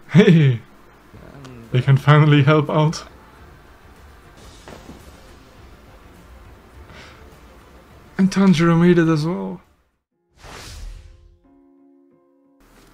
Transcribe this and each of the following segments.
Hey! They can finally help out. And Tanjiro made it as well.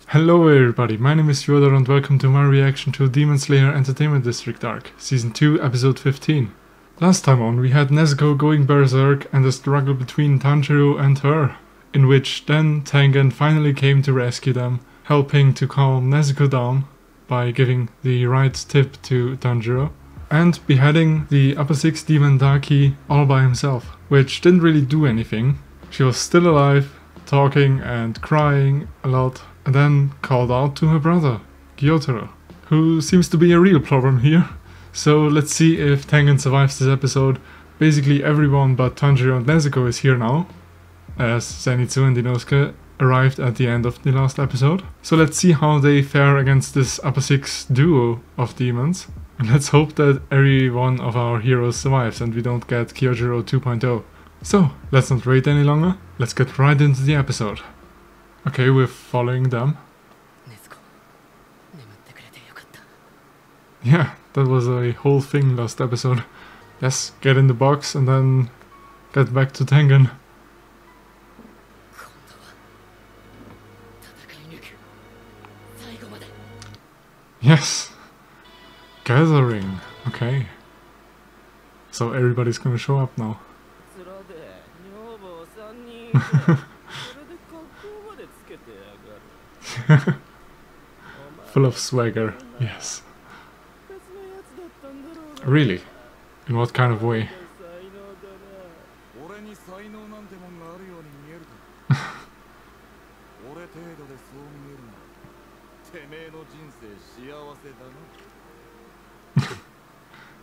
Hello everybody, my name is Yoda and welcome to my reaction to Demon Slayer Entertainment District Arc, Season 2, Episode 15. Last time on we had Nezuko going berserk and the struggle between Tanjiro and her, in which then Tengen finally came to rescue them, helping to calm Nezuko down by giving the right tip to Tanjiro, and beheading the upper 6 demon Daki all by himself, which didn't really do anything. She was still alive, talking and crying a lot, and then called out to her brother, Gyotaro, who seems to be a real problem here. So let's see if Tengen survives this episode. Basically everyone but Tanjiro and Nezuko is here now, as Zenitsu and Inosuke arrived at the end of the last episode. So let's see how they fare against this upper 6 duo of demons. And let's hope that every one of our heroes survives and we don't get Kyojuro 2.0. So, let's not wait any longer, let's get right into the episode. Okay, we're following them. Yeah, that was a whole thing last episode. Yes, get in the box and then get back to Tengen. Yes! Gathering, okay. So everybody's gonna show up now. Full of swagger, yes. Really? In what kind of way?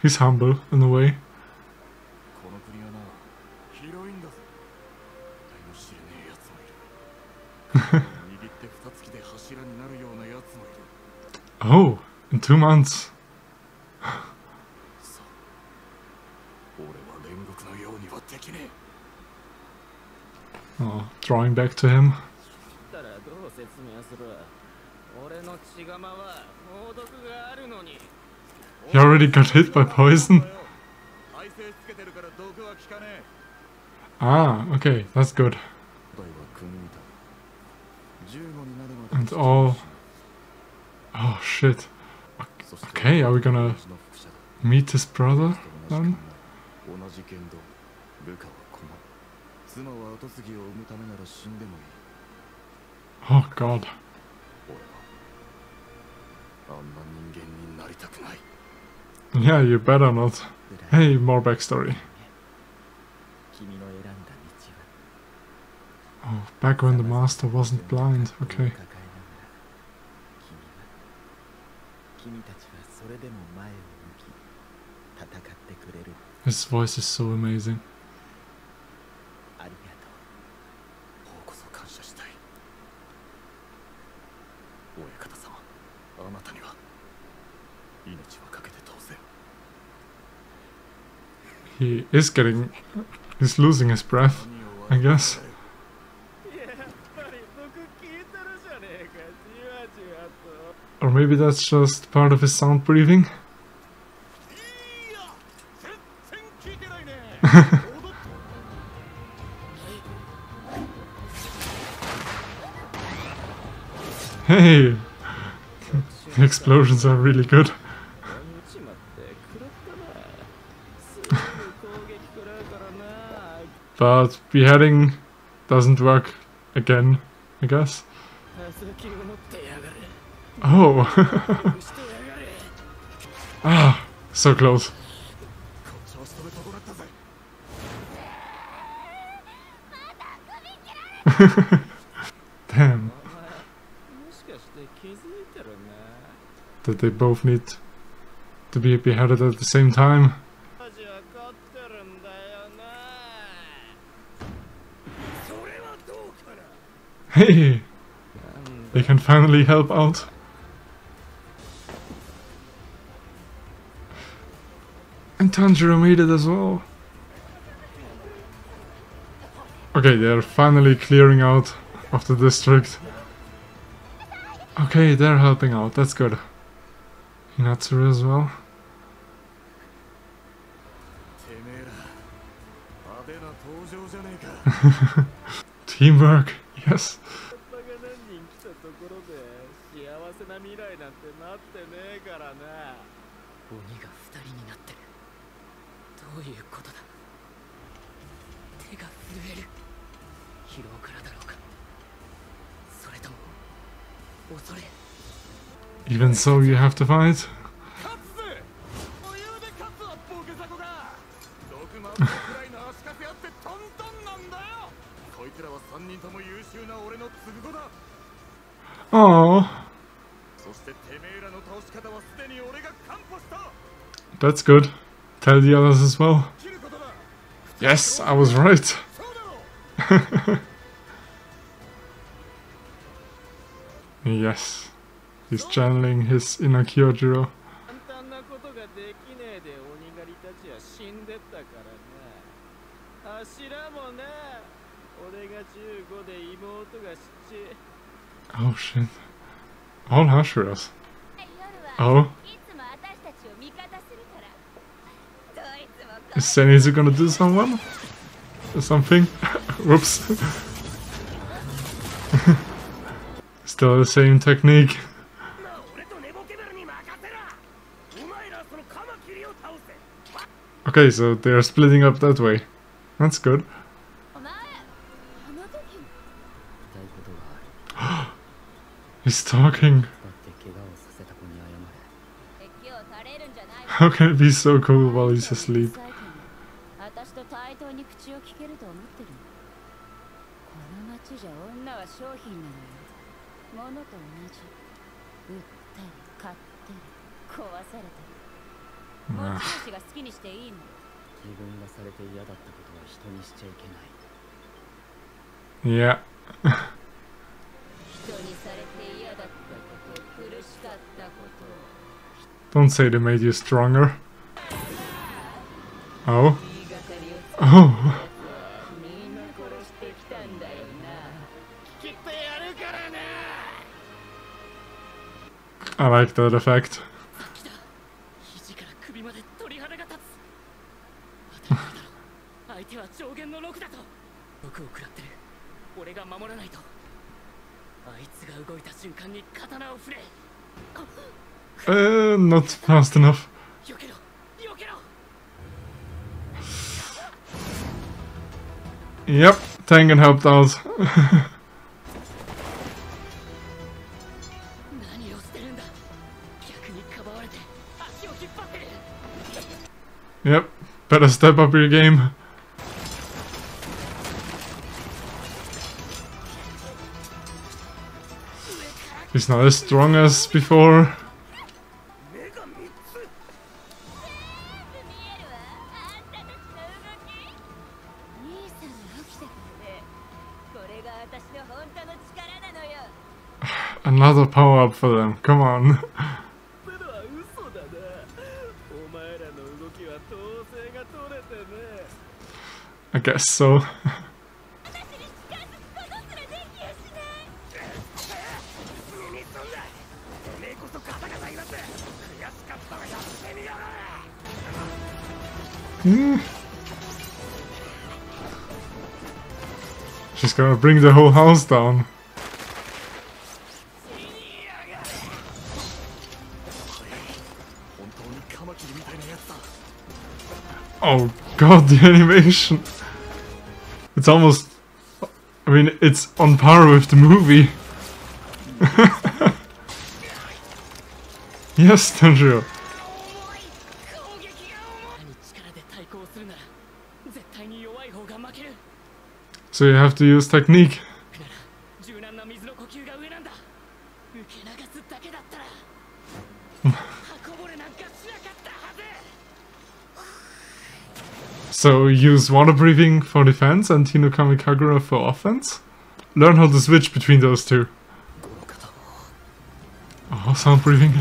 He's humble in a way. Oh, in 2 months. Oh, drawing back to him. He already got hit by poison? Ah, okay, that's good. And all... Oh shit. Okay, are we gonna meet his brother then? Oh god. Yeah, you better not. Hey, more backstory. Oh, back when the master wasn't blind, okay. His voice is so amazing. He's losing his breath, I guess. Or maybe that's just part of his sound breathing. Hey! The explosions are really good. But beheading doesn't work again, I guess. Oh! Ah, so close. Damn. That they both need to be beheaded at the same time. Hey! They can finally help out. And Tanjiro made it as well. Okay, they're finally clearing out of the district. Okay, they're helping out, that's good. Hinatsuru as well. Teamwork, yes. Even so, you have to fight. Oh, that's good. Tell the others as well. Yes, I was right. Yes, he's channeling his inner Kyojiro. Oh shit. All Hashiras. Oh. Is Zenitsu gonna do someone? Or something? Whoops. Still the same technique. Okay, so they're splitting up that way. That's good. He's talking. How can it be so cool while he's asleep? Yeah. Don't say they made you stronger. Oh. Oh. I like that effect. Not fast enough. Yep, Tengen helped out. Yep, better step up your game. He's not as strong as before. Another power up for them, come on. I guess so. She's gonna bring the whole house down. Oh god, the animation. It's almost... I mean, it's on par with the movie. Yes, Tanjiro. So you have to use technique. So use water breathing for defense and Hinokami Kagura for offense. Learn how to switch between those two. Oh, sound breathing.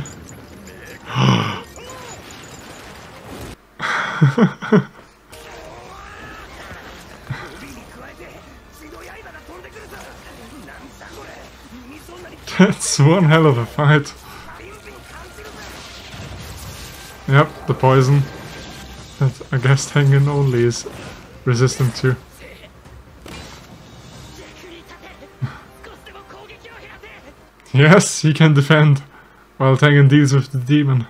That's one hell of a fight. Yep, the poison that I guess Tengen only is resistant to. Yes, he can defend, while Tengen deals with the demon.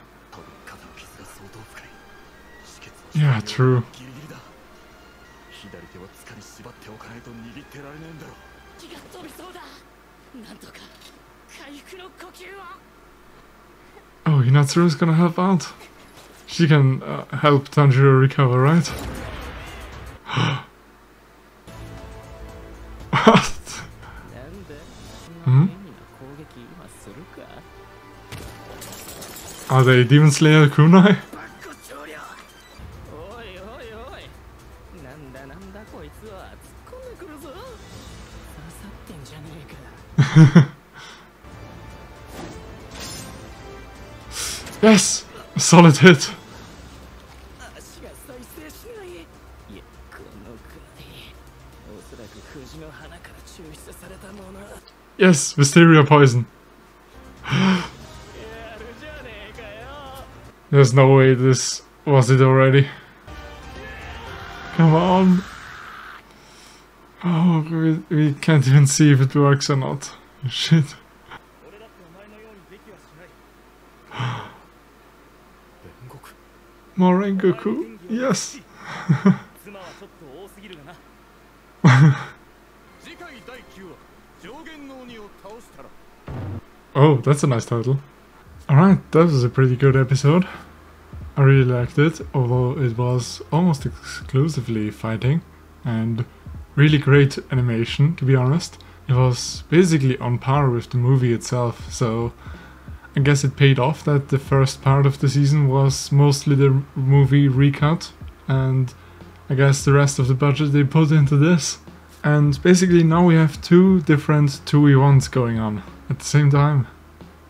Yeah, true. Oh, Hinatsuru's gonna help out. She can help Tanjiro recover, right? What? Hmm? Are they Demon Slayer kunai? Yes! A solid hit! Yes! Wisteria poison! There's no way this was it already. Come on! Oh, we can't even see if it works or not. Shit. More Rengoku, yes! Oh, that's a nice title. Alright, that was a pretty good episode. I really liked it, although it was almost exclusively fighting and really great animation, to be honest. It was basically on par with the movie itself, so I guess it paid off that the first part of the season was mostly the movie recut, and I guess the rest of the budget they put into this. And basically now we have two different 2v1s going on at the same time,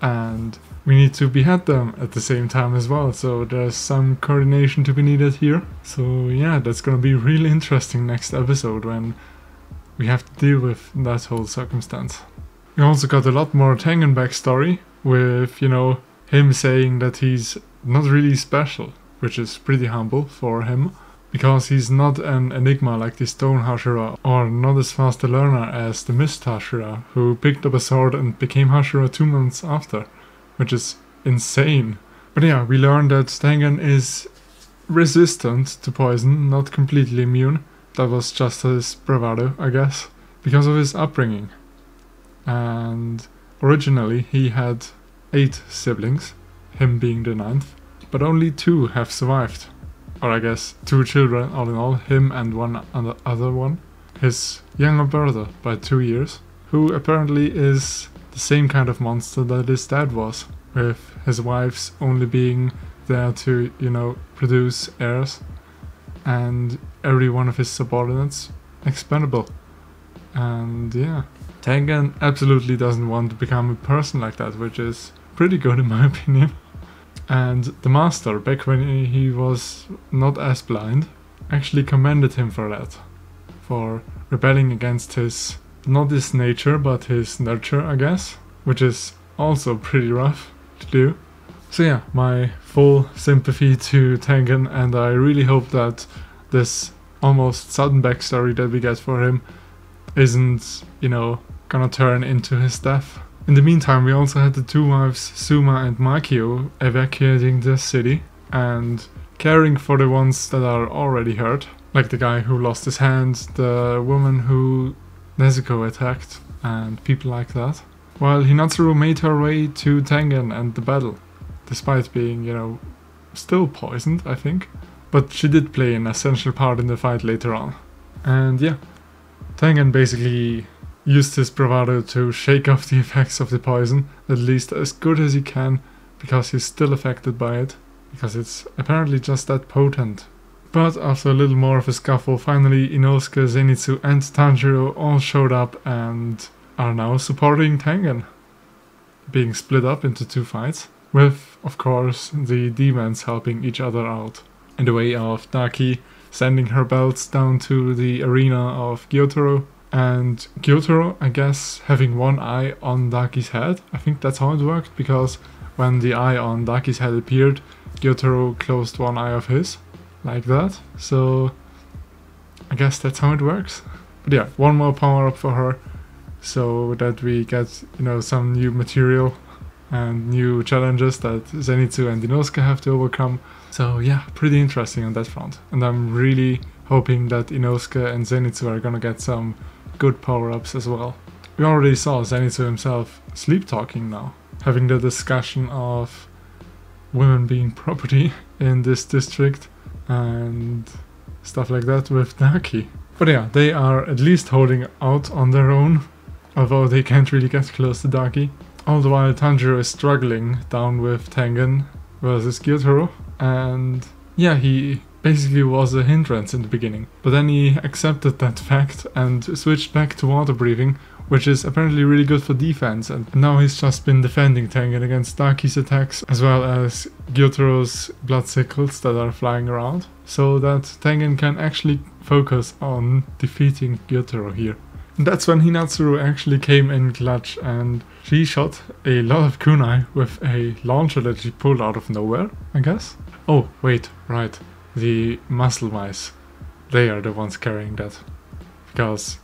and we need to behead them at the same time as well, so there's some coordination to be needed here. So yeah, that's gonna be really interesting next episode when we have to deal with that whole circumstance. We also got a lot more Tengen backstory, with, you know, him saying that he's not really special, which is pretty humble for him, because he's not an enigma like the Stone Hashira, or not as fast a learner as the Mist Hashira, who picked up a sword and became Hashira 2 months after, which is insane. But yeah, we learned that Tengen is resistant to poison, not completely immune. That was just his bravado, I guess, because of his upbringing. And originally he had 8 siblings, him being the 9th, but only 2 have survived. Or I guess 2 children all in all, him and one other one, his younger brother by 2 years, who apparently is the same kind of monster that his dad was, with his wives only being there to, you know, produce heirs, and every one of his subordinates expendable. And yeah, Tengen absolutely doesn't want to become a person like that, which is pretty good in my opinion. And the master, back when he was not as blind, actually commended him for that, for rebelling against his, not his nature, but his nurture, I guess, which is also pretty rough to do. So yeah, my full sympathy to Tengen, and I really hope that this almost sudden backstory that we get for him isn't, you know, gonna turn into his death. In the meantime, we also had the 2 wives, Suma and Makio, evacuating the city and caring for the ones that are already hurt, like the guy who lost his hand, the woman who Nezuko attacked, and people like that. While Hinatsuru made her way to Tengen and the battle, despite being, you know, still poisoned, I think. But she did play an essential part in the fight later on. And yeah, Tengen basically used his bravado to shake off the effects of the poison, at least as good as he can, because he's still affected by it, because it's apparently just that potent. But after a little more of a scuffle, finally Inosuke, Zenitsu and Tanjiro all showed up and are now supporting Tengen, being split up into 2 fights, with, of course, the demons helping each other out, in the way of Naki sending her belts down to the arena of Gyotaro, And Gyotaro, I guess, having one eye on Daki's head. I think that's how it worked, because when the eye on Daki's head appeared, Gyotaro closed one eye of his, like that. So I guess that's how it works. But yeah, one more power up for her, so that we get, you know, some new material and new challenges that Zenitsu and Inosuke have to overcome. So yeah, pretty interesting on that front. And I'm really hoping that Inosuke and Zenitsu are gonna get some good power-ups as well. We already saw Zenitsu himself sleep talking now, having the discussion of women being property in this district and stuff like that with Daki. But yeah, they are at least holding out on their own, although they can't really get close to Daki. All the while Tanjiro is struggling down with Tengen versus Gyotaro, and yeah, he basically was a hindrance in the beginning. But then he accepted that fact and switched back to water breathing, which is apparently really good for defense, and now he's just been defending Tengen against Daki's attacks, as well as Gyotaro's blood sickles that are flying around, so that Tengen can actually focus on defeating Gyotaro here. And that's when Hinatsuru actually came in clutch, and she shot a lot of kunai with a launcher that she pulled out of nowhere, I guess. Oh, wait, right. The muscle mice. They are the ones carrying that. Because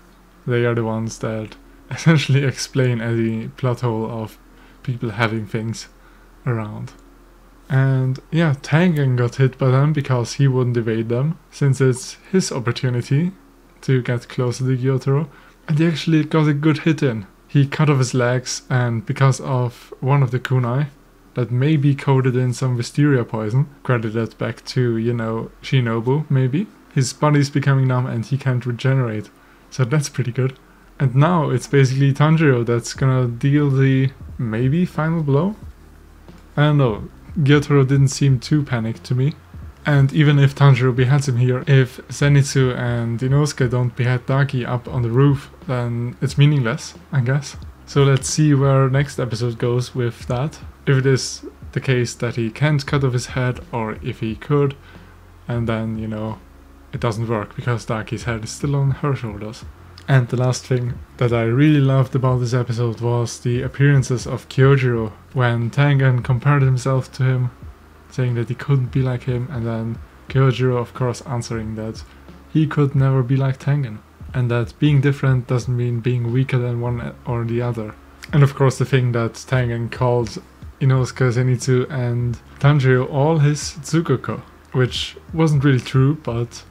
they are the ones that essentially explain any plot hole of people having things around. And yeah, Tengen got hit by them because he wouldn't evade them, since it's his opportunity to get closer to Gyotaro. And he actually got a good hit in. He cut off his legs, and because of one of the kunai that may be coated in some wisteria poison, credited back to, you know, Shinobu maybe, his body's becoming numb and he can't regenerate. So that's pretty good. And now it's basically Tanjiro that's gonna deal the maybe final blow? I don't know, Gyotaro didn't seem too panicked to me. And even if Tanjiro beheads him here, if Zenitsu and Inosuke don't behead Daki up on the roof, then it's meaningless, I guess. So let's see where next episode goes with that. If it is the case that he can't cut off his head, or if he could, and then, you know, it doesn't work because Daki's head is still on her shoulders. And the last thing that I really loved about this episode was the appearances of Kyojiro when Tengen compared himself to him, saying that he couldn't be like him, and then Kyojiro of course answering that he could never be like Tengen, and that being different doesn't mean being weaker than one or the other. And of course the thing that Tengen called Inosuke, Zenitsu and Tanjiro all his Tsukoko, which wasn't really true, but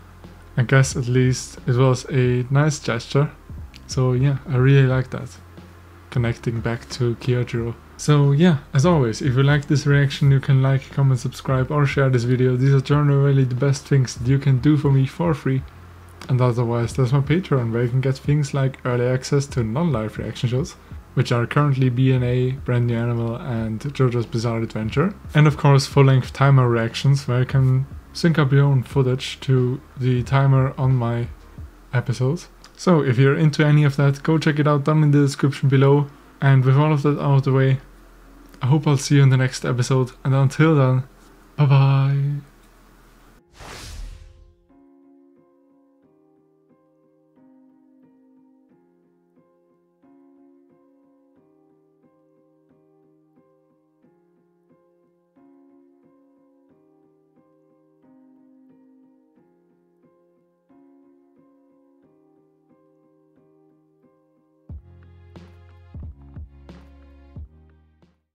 I guess at least it was a nice gesture. So yeah, I really like that, connecting back to Kyojiro. So yeah, as always, if you like this reaction, you can like, comment, subscribe or share this video. These are generally the best things that you can do for me for free. And otherwise, there's my Patreon, where you can get things like early access to non-live reaction shows, which are currently BNA, Brand New Animal and JoJo's Bizarre Adventure. And of course full-length timer reactions, where you can sync up your own footage to the timer on my episodes. So if you're into any of that, go check it out down in the description below. And with all of that out of the way, I hope I'll see you in the next episode, and until then, bye bye!